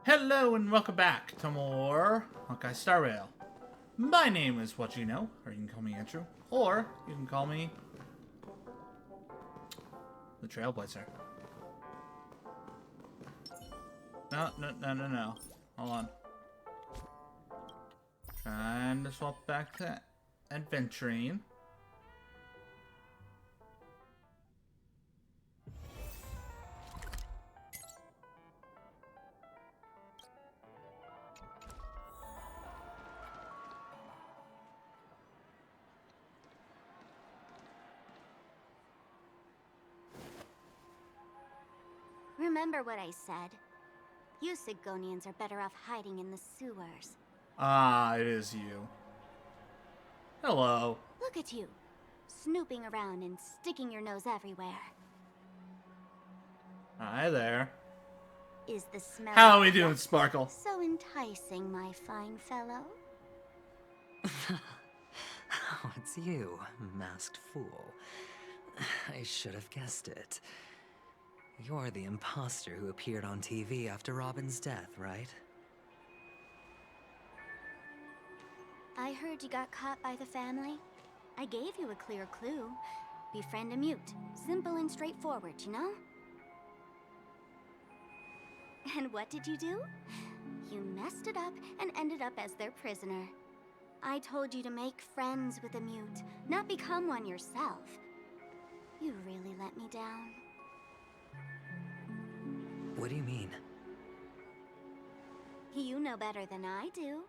Hello and welcome back to more Honkai Star Rail. My name is What You Know, or you can call me Andrew, or you can call me the Trailblazer. No. Hold on. Trying to swap back to adventuring. Remember what I said. You Sigonians are better off hiding in the sewers. Ah, it is you. Hello. Look at you, snooping around and sticking your nose everywhere. Hi there. Is the smell How are we doing, Sparkle? so enticing, my fine fellow? Oh, it's you, masked fool. I should have guessed it. You're the imposter who appeared on TV after Robin's death, right? I heard you got caught by the family. I gave you a clear clue. Befriend a mute. Simple and straightforward, you know? And what did you do? You messed it up and ended up as their prisoner. I told you to make friends with a mute, not become one yourself. You really let me down. What do you mean? You know better than I do.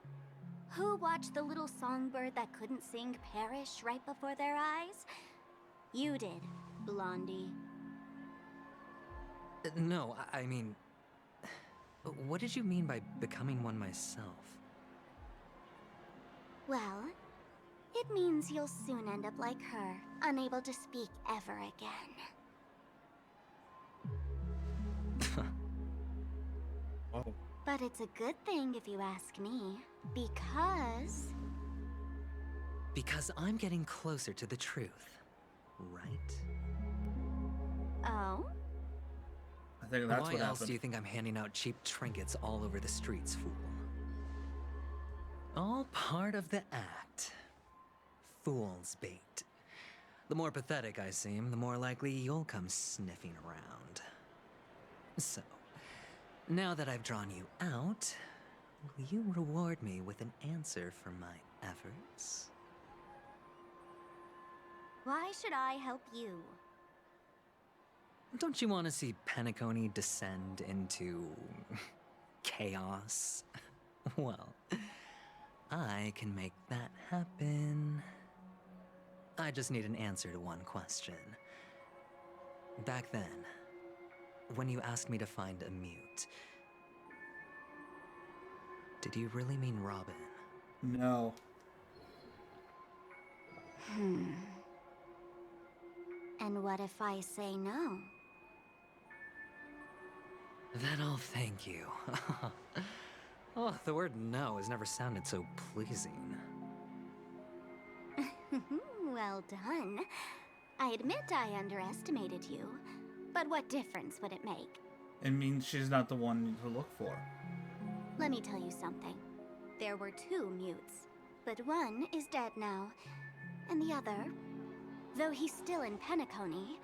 Who watched the little songbird that couldn't sing perish right before their eyes? You did, Blondie. No, I mean... What did you mean by becoming one myself? Well, it means you'll soon end up like her, unable to speak ever again. Whoa. But it's a good thing if you ask me, because... Because I'm getting closer to the truth, right? Oh? I think that's Why what else happened. do you think I'm handing out cheap trinkets all over the streets, fool? All part of the act. Fool's bait. The more pathetic I seem, the more likely you'll come sniffing around. So, now that I've drawn you out, will you reward me with an answer for my efforts? Why should I help you? Don't you want to see Penacony descend into... chaos? Well, I can make that happen. I just need an answer to one question. Back then, when you asked me to find a mute, did you really mean Robin? No. And what if I say no? Then I'll thank you. Oh, the word no has never sounded so pleasing. Well done. I admit I underestimated you, but what difference would it make? It means she's not the one to look for. Let me tell you something. There were two mutes, but one is dead now, and the other, though he's still in Penacony,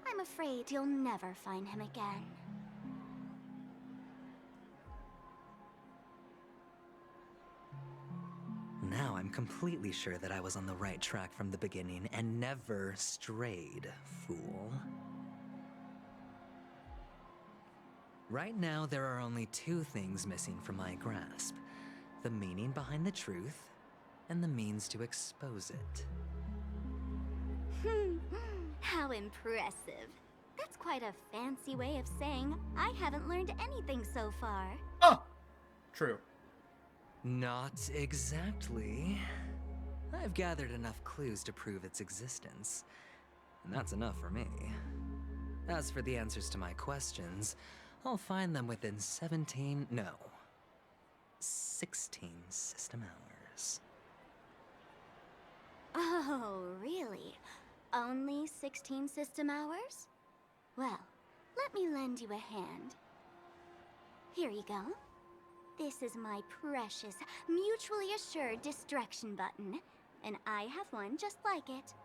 I'm afraid you'll never find him again. Now I'm completely sure that I was on the right track from the beginning and never strayed, fool. Right now, there are only two things missing from my grasp. The meaning behind the truth, and the means to expose it. How impressive. That's quite a fancy way of saying I haven't learned anything so far. Oh! True. Not exactly. I've gathered enough clues to prove its existence, and that's enough for me. As for the answers to my questions, I'll find them within 16 system hours. Oh, really? Only 16 system hours? Well, let me lend you a hand. Here you go. This is my precious, mutually assured destruction button, and I have one just like it.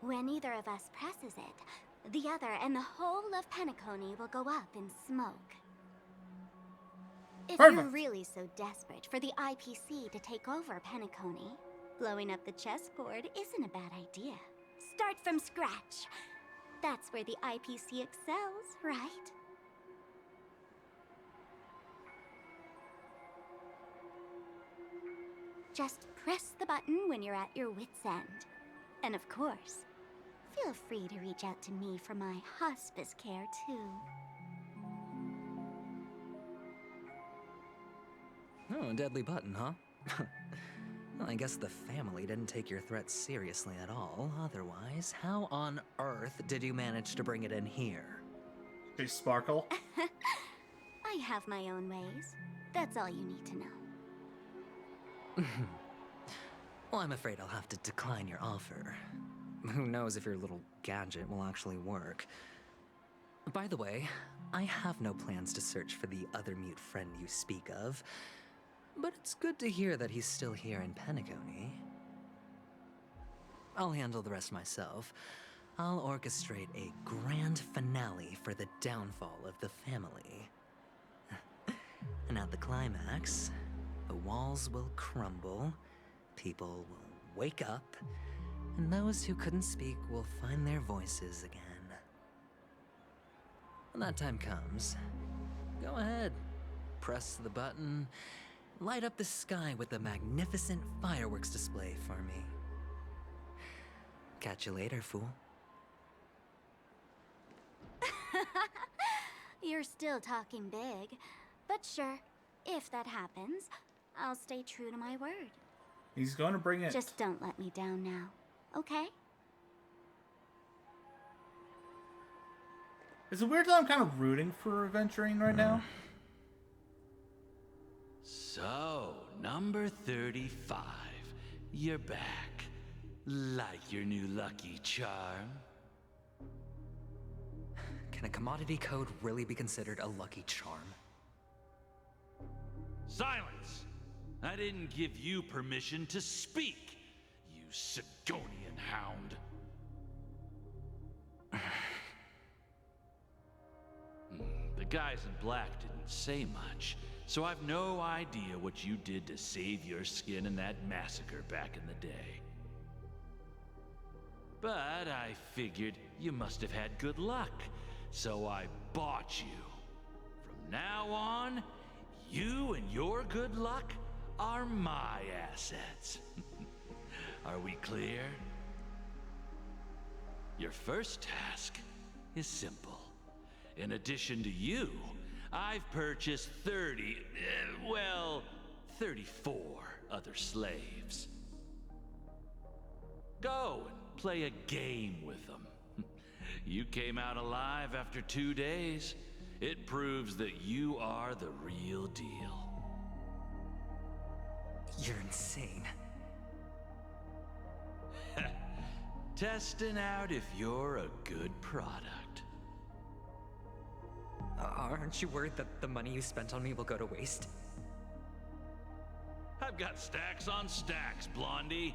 When either of us presses it, the other and the whole of Penacony will go up in smoke. If you're Perfect. really so desperate for the IPC to take over Penacony, blowing up the chessboard isn't a bad idea. Start from scratch. That's where the IPC excels, right? Just press the button when you're at your wit's end. And of course, feel free to reach out to me for my hospice care too. Oh, a deadly button, huh? Well, I guess the family didn't take your threat seriously at all. Otherwise, how on earth did you manage to bring it in here? They sparkle. I have my own ways. That's all you need to know. Well, I'm afraid I'll have to decline your offer. Who knows if your little gadget will actually work. By the way, I have no plans to search for the other mute friend you speak of, but it's good to hear that he's still here in Penacony. I'll handle the rest myself. I'll orchestrate a grand finale for the downfall of the family. And at the climax, the walls will crumble, people will wake up, and those who couldn't speak will find their voices again. When that time comes, go ahead, press the button, light up the sky with a magnificent fireworks display for me. Catch you later, fool. You're still talking big, but sure, if that happens, I'll stay true to my word. He's going to bring it. Just don't let me down now, okay? Is it weird that I'm kind of rooting for Aventurine right now? So, number 35. You're back. Like your new lucky charm? Can a commodity code really be considered a lucky charm? Silence! I didn't give you permission to speak, you Sigonian hound. The guys in black didn't say much, so I've no idea what you did to save your skin in that massacre back in the day. But I figured you must have had good luck, so I bought you. From now on, you and your good luck are my assets. Are we clear? Your first task is simple. In addition to you, I've purchased 34 other slaves. Go and play a game with them. You came out alive after 2 days. It proves that you are the real deal. You're insane. Testing out if you're a good product. Aren't you worried that the money you spent on me will go to waste? I've got stacks on stacks, Blondie.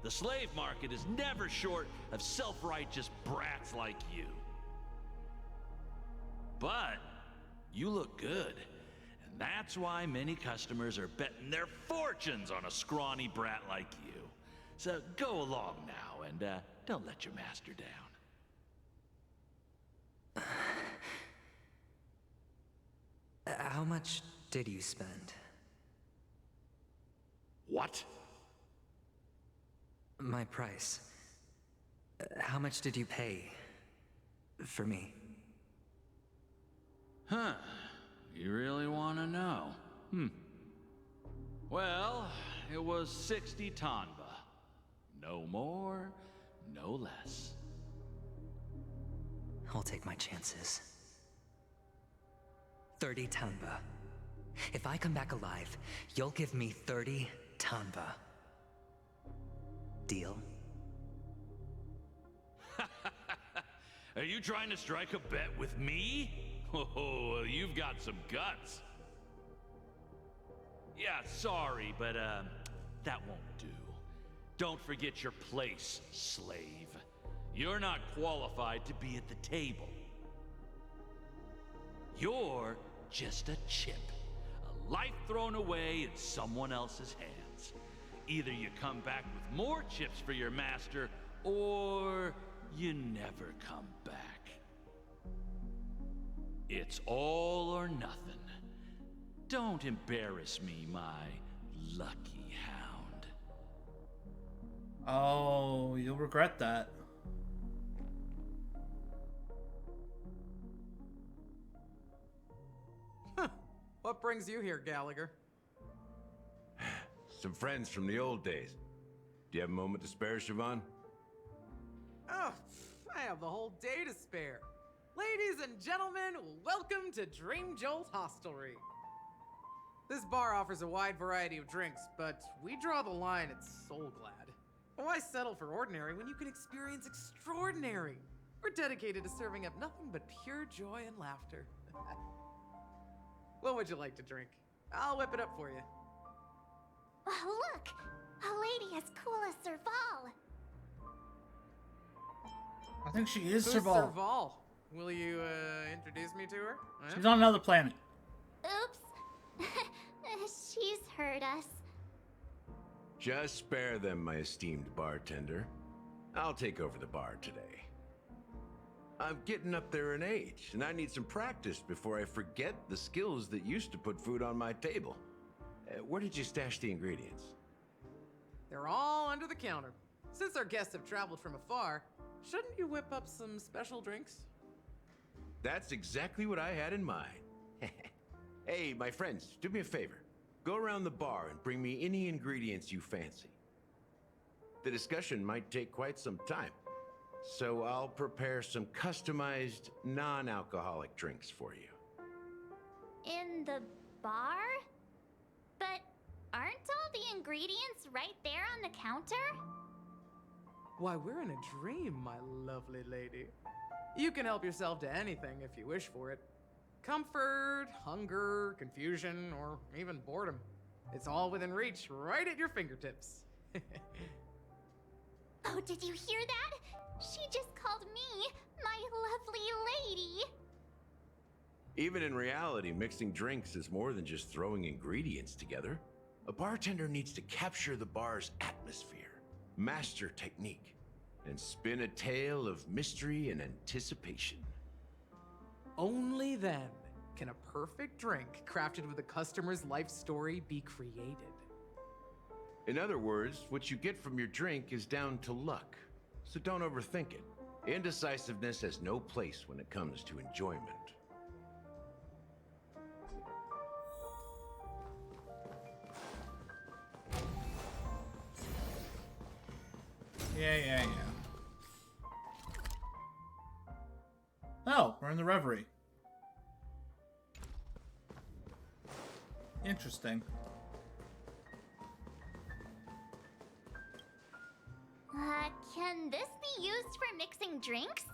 The slave market is never short of self-righteous brats like you. But you look good, and that's why many customers are betting their fortunes on a scrawny brat like you. So go along now and don't let your master down. How much did you spend? What? My price. How much did you pay for me? Huh. You really want to know? Well, it was 60 tanba. No more, no less. I'll take my chances. 30 tanba. If I come back alive, you'll give me 30 tanba. Deal? Are you trying to strike a bet with me? Oh, you've got some guts. Yeah, sorry, but that won't do. Don't forget your place, slave. You're not qualified to be at the table. You're just a chip. A life thrown away in someone else's hands. Either you come back with more chips for your master, or you never come back. It's all or nothing. Don't embarrass me, my lucky hound. Oh, you'll regret that. What brings you here, Gallagher? Some friends from the old days. Do you have a moment to spare, Siobhan? Oh, I have the whole day to spare. Ladies and gentlemen, welcome to Dream Jolt Hostelry. This bar offers a wide variety of drinks, but we draw the line at Soul Glad. Why settle for ordinary when you can experience extraordinary? We're dedicated to serving up nothing but pure joy and laughter. What would you like to drink? I'll whip it up for you. Oh, look! A lady as cool as Serval. I think she is Who's Serval. Serval? Will you, introduce me to her? Huh? She's on another planet. Oops. She's heard us. Just spare them, my esteemed bartender. I'll take over the bar today. I'm getting up there in age, and I need some practice before I forget the skills that used to put food on my table. Where did you stash the ingredients? They're all under the counter. Since our guests have traveled from afar, shouldn't you whip up some special drinks? That's exactly what I had in mind. Hey, my friends, do me a favor. Go around the bar and bring me any ingredients you fancy. The discussion might take quite some time, so I'll prepare some customized, non-alcoholic drinks for you. In the bar? But aren't all the ingredients right there on the counter? Why, we're in a dream, my lovely lady. You can help yourself to anything if you wish for it. Comfort, hunger, confusion, or even boredom. It's all within reach, right at your fingertips. Oh, did you hear that? She just called me my lovely lady. Even in reality, mixing drinks is more than just throwing ingredients together. A bartender needs to capture the bar's atmosphere, master technique, and spin a tale of mystery and anticipation. Only then can a perfect drink crafted with a customer's life story be created. In other words, what you get from your drink is down to luck, so don't overthink it. Indecisiveness has no place when it comes to enjoyment. Yeah. Oh, we're in the Reverie. Interesting. Can this be used for mixing drinks?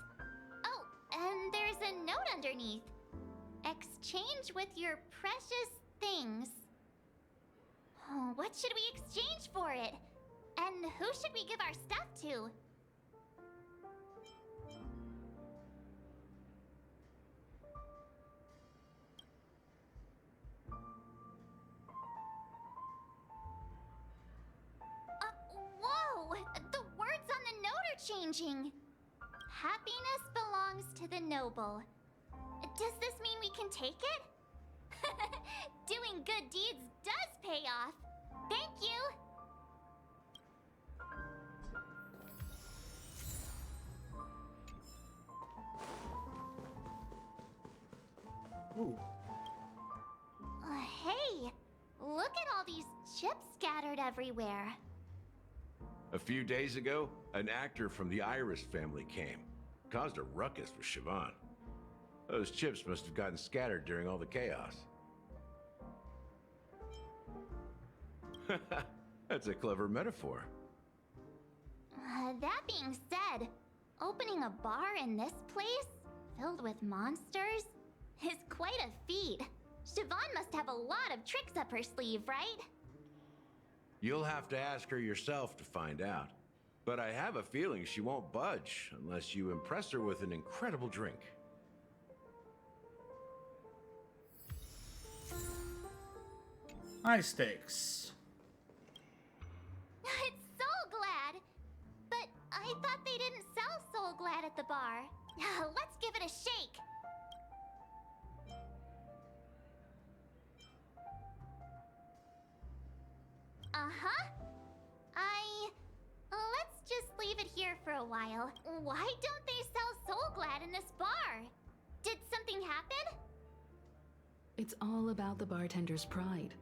Oh, and there's a note underneath. Exchange with your precious things. Oh, what should we exchange for it? And who should we give our stuff to? Whoa! The words on the note are changing. Happiness belongs to the noble. Does this mean we can take it? Doing good deeds does pay off. Thank you. Ooh. Hey, look at all these chips scattered everywhere. A few days ago, an actor from the Iris family came. Caused a ruckus with Siobhan. Those chips must have gotten scattered during all the chaos. That's a clever metaphor. That being said, opening a bar in this place, filled with monsters, is quite a feat. Siobhan must must have a lot of tricks up her sleeve, right? You'll have to ask her yourself to find out. But I have a feeling she won't budge unless you impress her with an incredible drink. High stakes. It's Soul Glad! But I thought they didn't sell Soul Glad at the bar. Let's give it a shake. Uh-huh. Let's just leave it here for a while. Why don't they sell Soul Glad in this bar? Did something happen? It's all about the bartender's pride.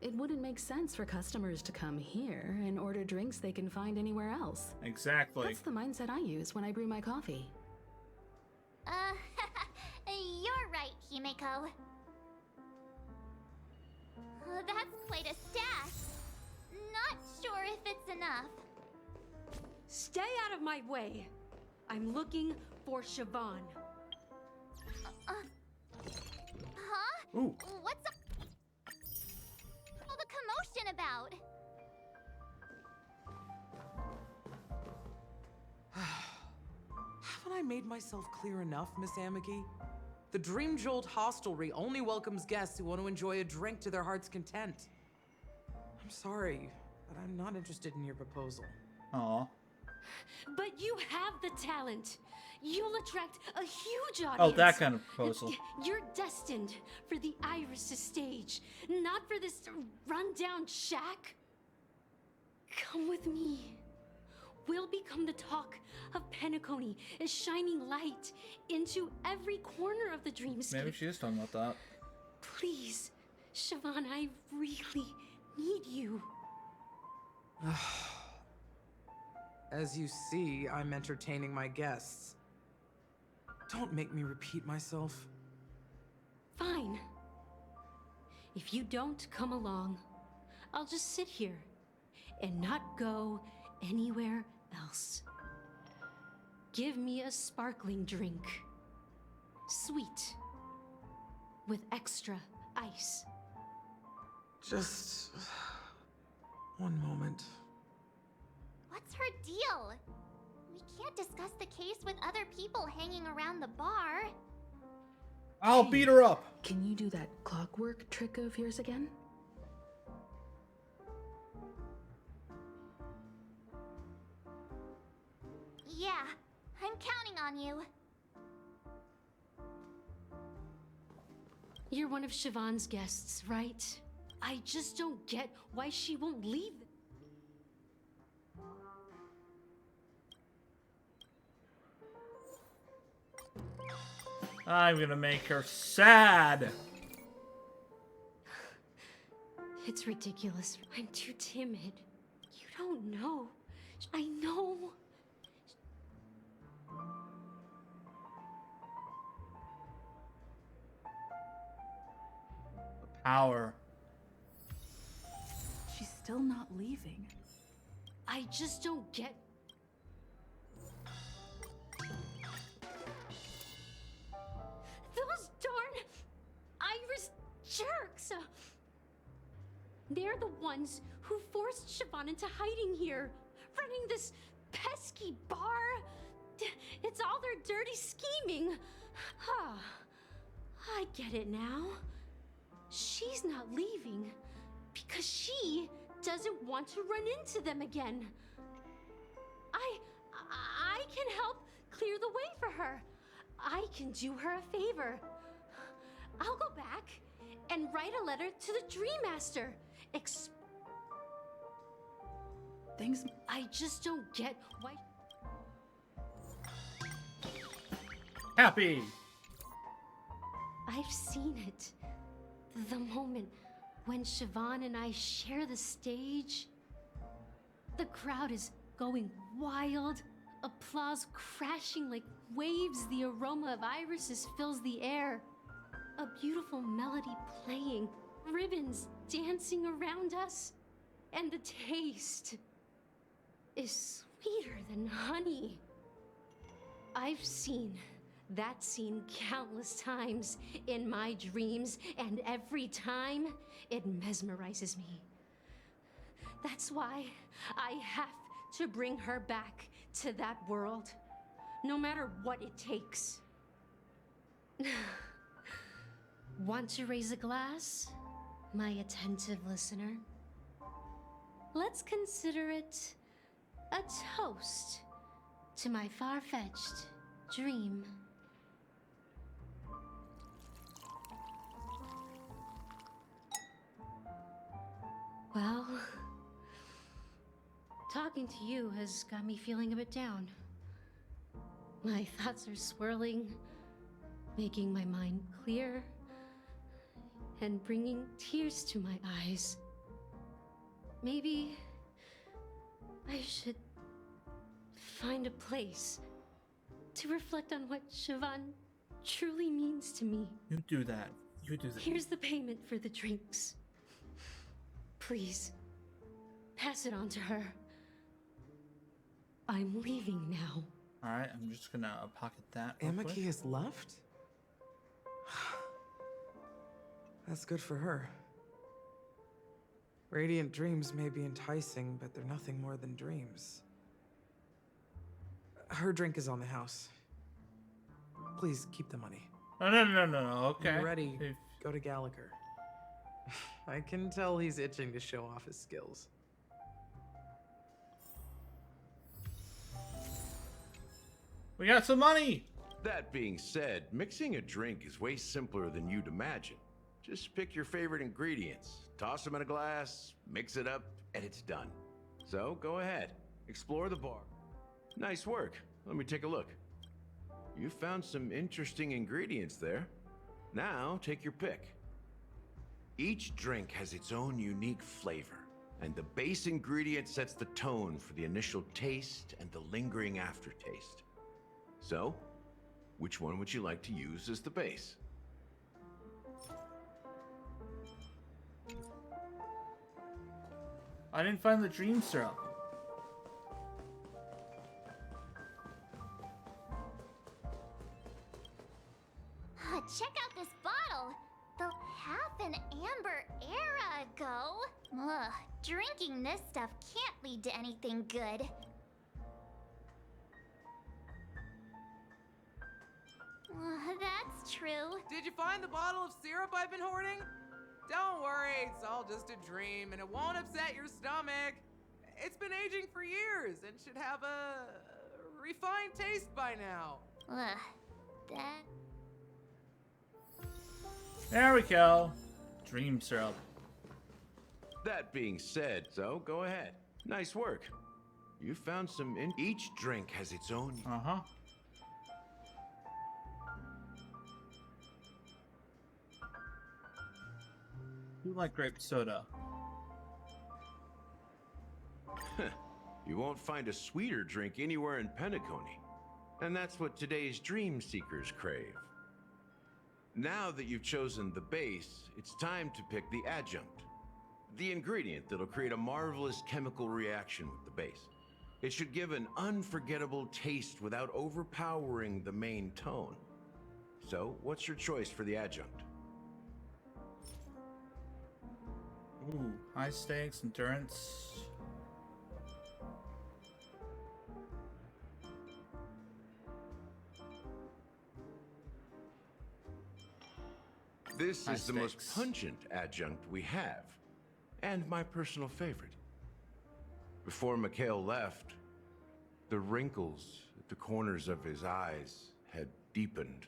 It wouldn't make sense for customers to come here and order drinks they can find anywhere else. Exactly. That's the mindset I use when I brew my coffee. You're right, Himeko. That's quite a stash. Not sure if it's enough. Stay out of my way. I'm looking for Siobhan. Huh? Ooh. What's all the commotion about? Haven't I made myself clear enough, Miss Amiki? The Dream Jolt Hostelry only welcomes guests who want to enjoy a drink to their heart's content. I'm sorry, but I'm not interested in your proposal. Aw. But you have the talent. You'll attract a huge audience. Oh, that kind of proposal. You're destined for the Iris' stage, not for this rundown shack. Come with me. We'll become the talk of Penacony, a shining light into every corner of the dreamscape. Maybe she is talking about that. Please, Siobhan, I really need you. As you see, I'm entertaining my guests. Don't make me repeat myself. Fine. If you don't come along, I'll just sit here and not go anywhere else. Give me a sparkling drink. Sweet. With extra ice. Just one moment. What's her deal? We can't discuss the case with other people hanging around the bar. I'll beat her up. Can you do that clockwork trick of yours again? Yeah, I'm counting on you. You're one of Siobhan's guests, right? I just don't get why she won't leave. I'm gonna make her sad. It's ridiculous. I'm too timid. You don't know. I know. Power. She's still not leaving. I just don't get. Those darn Iris jerks! They're the ones who forced Siobhan into hiding here, running this pesky bar. It's all their dirty scheming. I get it now. She's not leaving because she doesn't want to run into them again. I can help clear the way for her. I can do her a favor. I'll go back and write a letter to the Dream Master. Things. I just don't get why. Happy. I've seen it. The moment when Siobhan and I share the stage. The crowd is going wild. Applause crashing like waves. The aroma of irises fills the air. A beautiful melody playing. Ribbons dancing around us. And the taste is sweeter than honey. I've seen that scene countless times in my dreams, and every time it mesmerizes me. That's why I have to bring her back to that world, no matter what it takes. Want to raise a glass, my attentive listener? Let's consider it a toast to my far-fetched dream. Well, talking to you has got me feeling a bit down. My thoughts are swirling, making my mind clear, and bringing tears to my eyes. Maybe I should find a place to reflect on what Siobhan truly means to me. You do that. You do that. Here's the payment for the drinks. Please, pass it on to her. I'm leaving now. Alright, I'm just gonna pocket that real quick. Amaki has left? That's good for her. Radiant dreams may be enticing, but they're nothing more than dreams. Her drink is on the house. Please keep the money. No, okay. When you're ready, If- go to Gallagher. I can tell he's itching to show off his skills. We got some money! That being said, mixing a drink is way simpler than you'd imagine. Just pick your favorite ingredients, toss them in a glass, mix it up, and it's done. So go ahead, explore the bar. Nice work. Let me take a look. You found some interesting ingredients there. Now take your pick. Each drink has its own unique flavor, and the base ingredient sets the tone for the initial taste and the lingering aftertaste. So, which one would you like to use as the base? I didn't find the dream syrup. Check out this bottle! The half an amber era ago. Ugh, drinking this stuff can't lead to anything good. That's true. Did you find the bottle of syrup I've been hoarding? Don't worry, it's all just a dream and it won't upset your stomach. It's been aging for years and should have a refined taste by now. Ugh, that... There we go. Dream syrup. That being said, so go ahead. Nice work. You found some each drink has its own... Uh-huh. You like grape soda. You won't find a sweeter drink anywhere in Penacony. And that's what today's dream seekers crave. Now that you've chosen the base, it's time to pick the adjunct. The ingredient that'll create a marvelous chemical reaction with the base. It should give an unforgettable taste without overpowering the main tone. So, what's your choice for the adjunct? Ooh, high stakes, endurance. This High is the most stakes. pungent adjunct we have, and my personal favorite. Before Mikhail left, the wrinkles at the corners of his eyes had deepened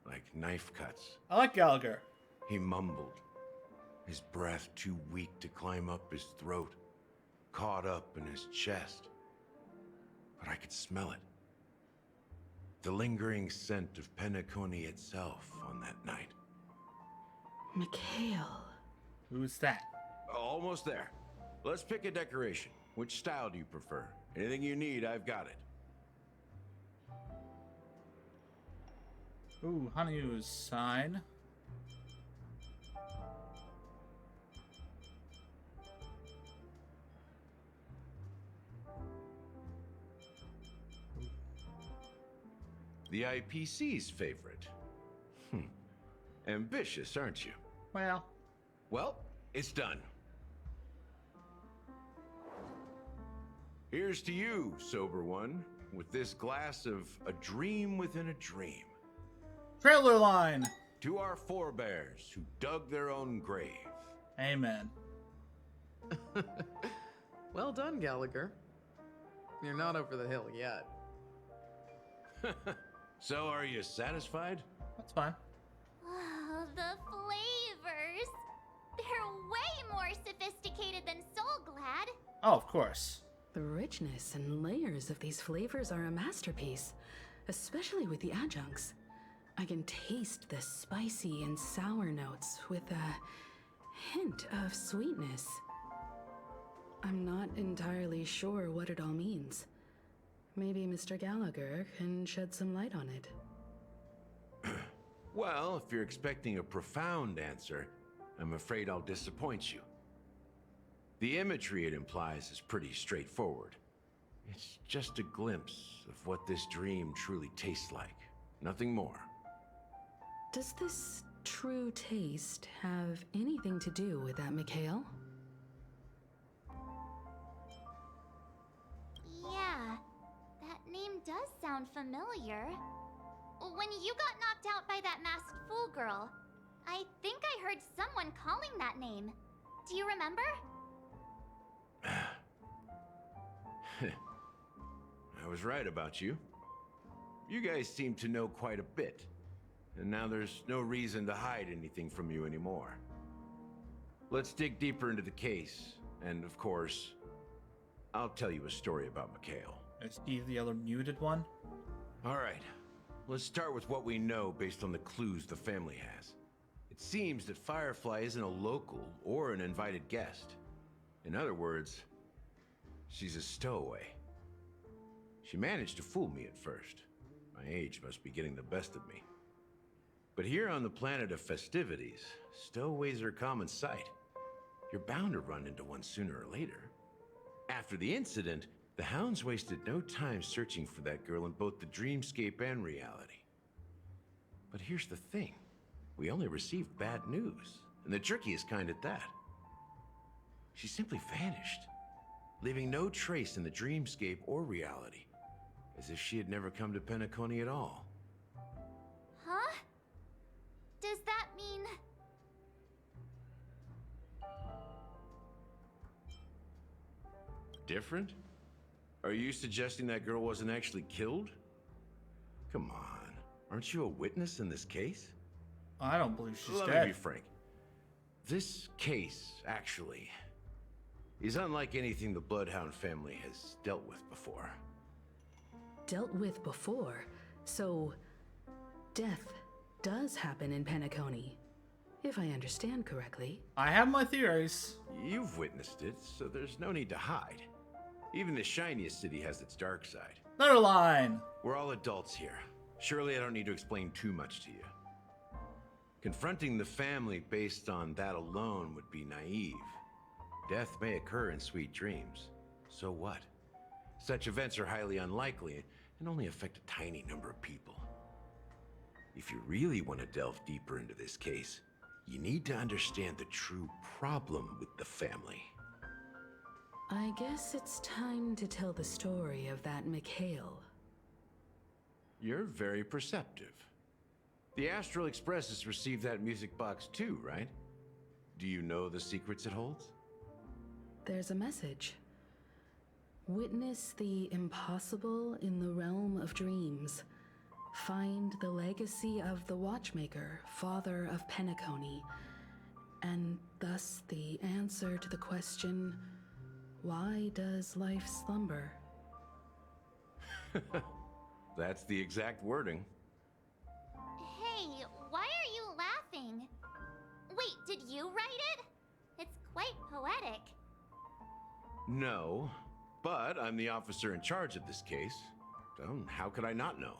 like knife cuts. I like Gallagher. He mumbled, his breath too weak to climb up his throat, caught up in his chest. But I could smell it. The lingering scent of Penacony itself on that night. Mikhail. Who's that? Almost there. Let's pick a decoration. Which style do you prefer? Anything you need, I've got it. Ooh, Honey's sign. the IPC's favorite. Ambitious, aren't you? Well, Well, it's done. Here's to you, sober one, with this glass of a dream within a dream. trailer line. To our forebears who dug their own grave. Amen. Well done, Gallagher. You're not over the hill yet. So, are you satisfied? That's fine. Oh, the flavors! They're way more sophisticated than Soul Glad. Oh, of course. The richness and layers of these flavors are a masterpiece, especially with the adjuncts. I can taste the spicy and sour notes with a hint of sweetness. I'm not entirely sure what it all means. Maybe Mr. Gallagher can shed some light on it. Well, if you're expecting a profound answer, I'm afraid I'll disappoint you. The imagery it implies is pretty straightforward. It's just a glimpse of what this dream truly tastes like. Nothing more. Does this true taste have anything to do with that Mikhail? Yeah, that name does sound familiar. When you got knocked out by that masked fool girl, I think I heard someone calling that name. Do you remember? I was right about you. You guys seem to know quite a bit. And now there's no reason to hide anything from you anymore. Let's dig deeper into the case. And of course, I'll tell you a story about Mikhail. Is Steve the other muted one? All right. Let's start with what we know based on the clues the family has. It seems that Firefly isn't a local or an invited guest. In other words, she's a stowaway. She managed to fool me at first. My age must be getting the best of me. But here on the planet of festivities, stowaways are a common sight. You're bound to run into one sooner or later. After the incident, the hounds wasted no time searching for that girl in both the dreamscape and reality. But here's the thing. We only received bad news, and the trickiest kind at that. She simply vanished, leaving no trace in the dreamscape or reality, as if she had never come to Penacony at all. Huh? Does that mean... Different? Are you suggesting that girl wasn't actually killed? Come on, aren't you a witness in this case? I don't believe she's Let dead. me be frank. This case, actually, is unlike anything the Bloodhound family has dealt with before. Dealt with before, so death does happen in Penacony, if I understand correctly. I have my theories. You've witnessed it, so there's no need to hide. Even the shiniest city has its dark side. Another line. We're all adults here. Surely I don't need to explain too much to you. Confronting the family based on that alone would be naive. Death may occur in sweet dreams. So what? Such events are highly unlikely and only affect a tiny number of people. If you really want to delve deeper into this case, you need to understand the true problem with the family. I guess it's time to tell the story of that Mikhail. You're very perceptive. The Astral Express has received that music box too, right? Do you know the secrets it holds? There's a message. Witness the impossible in the realm of dreams. Find the legacy of the Watchmaker, father of Penacony, and thus the answer to the question, why does life slumber? That's the exact wording. Hey, why are you laughing? Wait, did you write it? It's quite poetic. No, but I'm the officer in charge of this case. So how could I not know?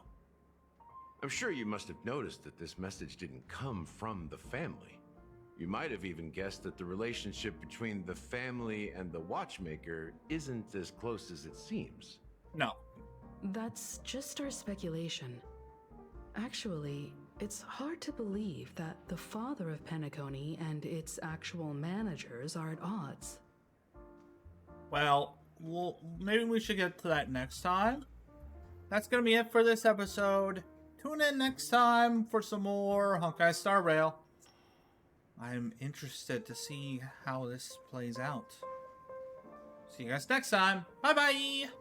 I'm sure you must have noticed that this message didn't come from the family. You might have even guessed that the relationship between the family and the Watchmaker isn't as close as it seems. No. That's just our speculation. Actually, it's hard to believe that the father of Penacony and its actual managers are at odds. Well, maybe we should get to that next time. That's going to be it for this episode. Tune in next time for some more Honkai Star Rail. I'm interested to see how this plays out. See you guys next time. Bye-bye!